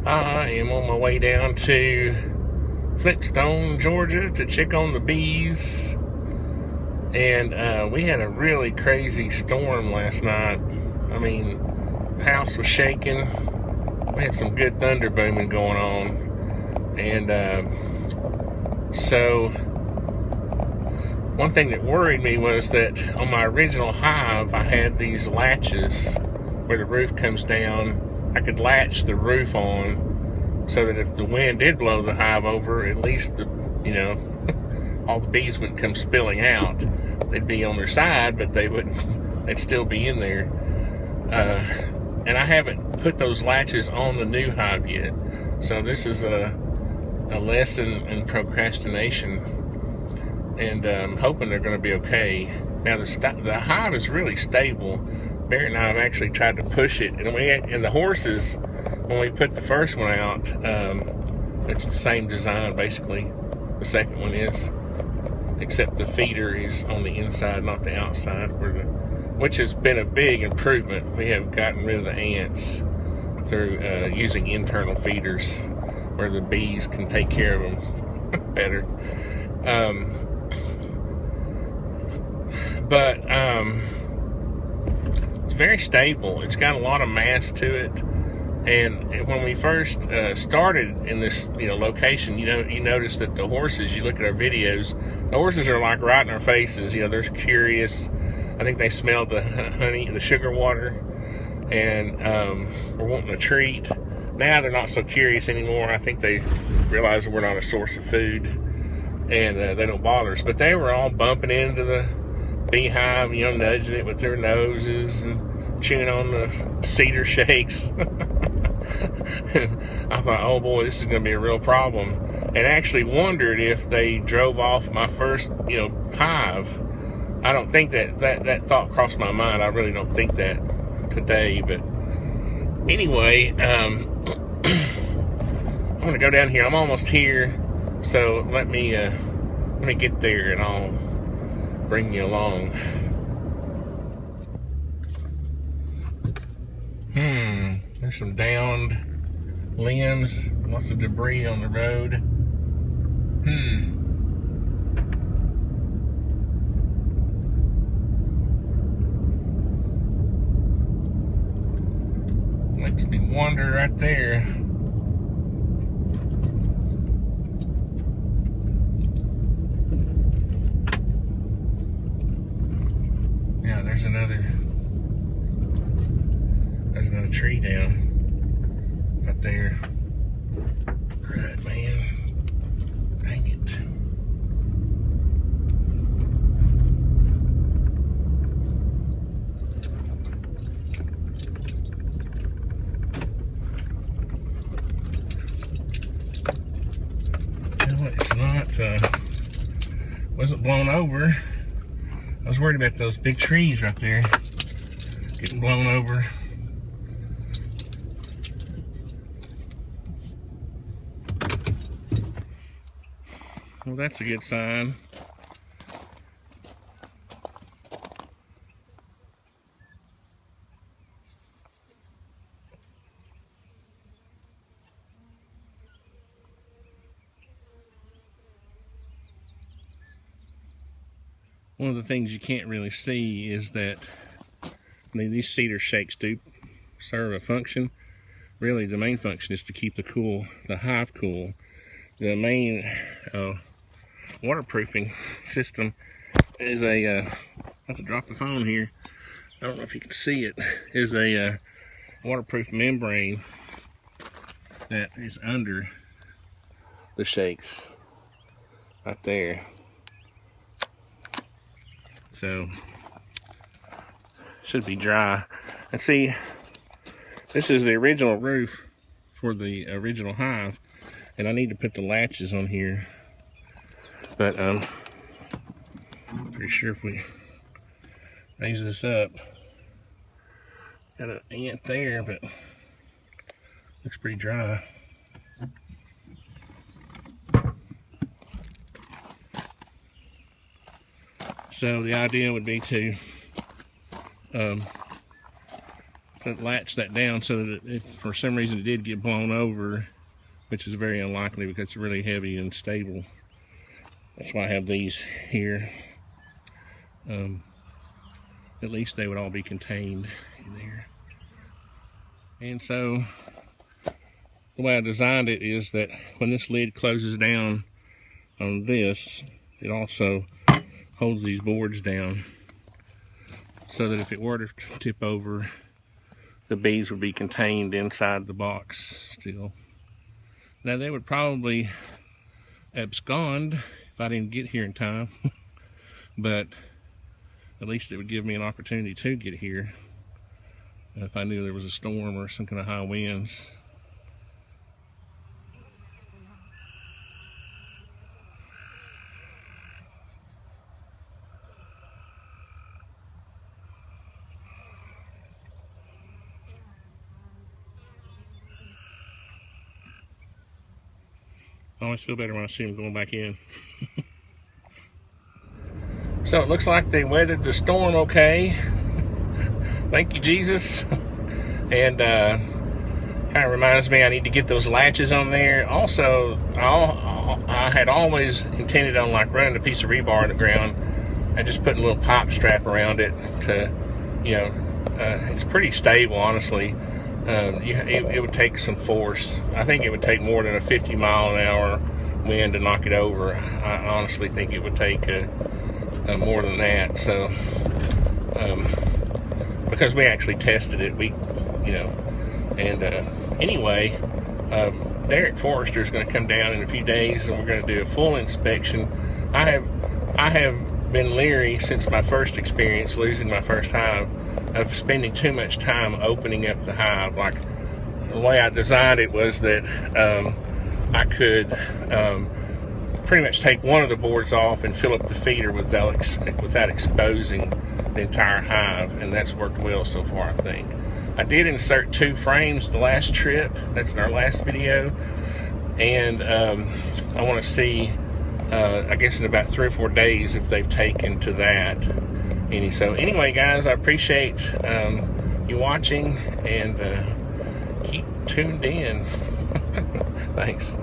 I am on my way down to Flintstone, Georgia to check on the bees. And we had a really crazy storm last night. I mean, the house was shaking. We had some good thunder booming going on. And so one thing that worried me was that on my original hive, I had these latches where the roof comes down. I could latch the roof on so that if the wind did blow the hive over, at least all the bees wouldn't come spilling out. They'd be on their side, but they'd still be in there. And I haven't put those latches on the new hive yet. So this is a lesson in procrastination, and I'm hoping they're going to be okay. Now the hive is really stable. Barrett and I have actually tried to push it, and the horses, when we put the first one out, it's the same design basically. The second one is, except the feeder is on the inside, not the outside, which has been a big improvement. We have gotten rid of the ants through using internal feeders where the bees can take care of them better. But it's very stable. It's got a lot of mass to it. And when we first started in this location, you notice that the horses, you look at our videos, the horses are like right in our faces. They're curious. I think they smelled the honey, the sugar water, and were wanting a treat. Now they're not so curious anymore. I think they realize that we're not a source of food, and they don't bother us. But they were all bumping into the beehive, nudging it with their noses and chewing on the cedar shakes. I thought, oh boy, this is going to be a real problem. And actually wondered if they drove off my first, hive. I don't think that thought crossed my mind. I really don't think that today. But anyway, I'm going to go down here. I'm almost here. So let me get there and I'll bring you along. There's some downed limbs, lots of debris on the road. Makes me wonder right there. Yeah, there's another tree down right there. Right, man. Dang it. It's not, wasn't blown over. I was worried about those big trees right there getting blown over. Well, that's a good sign. One of the things you can't really see is that these cedar shakes do serve a function. Really, the main function is to keep the hive cool. The main waterproofing system is I have to drop the phone here. I don't know if you can see it. Is a waterproof membrane that is under the shakes right there. So should be dry. And see, this is the original roof for the original hive, and I need to put the latches on here. But pretty sure if we raise this up, got an ant there, but looks pretty dry. So the idea would be to latch that down so that if for some reason it did get blown over, which is very unlikely because it's really heavy and stable. That's why I have these here. At least they would all be contained in there. And so the way I designed it is that when this lid closes down on this, it also holds these boards down so that if it were to tip over, the bees would be contained inside the box still. Now they would probably abscond if I didn't get here in time, but at least it would give me an opportunity to get here if I knew there was a storm or some kind of high winds. I always feel better when I see them going back in. So it looks like they weathered the storm okay. Thank you, Jesus. And kind of reminds me I need to get those latches on there. Also, I had always intended on like running a piece of rebar in the ground and just putting a little pipe strap around it to, you know, it's pretty stable, honestly. It would take some force. I think it would take more than a 50-mile-an-hour wind to knock it over. I honestly think it would take more than that. So, because we actually tested it, anyway, Derek Forrester is going to come down in a few days, and we're going to do a full inspection. I have been leery since my first experience losing my first hive of spending too much time opening up the hive. Like, the way I designed it was that I could pretty much take one of the boards off and fill up the feeder without exposing the entire hive, and that's worked well so far, I think. I did insert 2 frames the last trip. That's in our last video, and I want to see, I guess in about 3 or 4 days, if they've taken to that. So anyway, guys, I appreciate you watching, and keep tuned in. Thanks.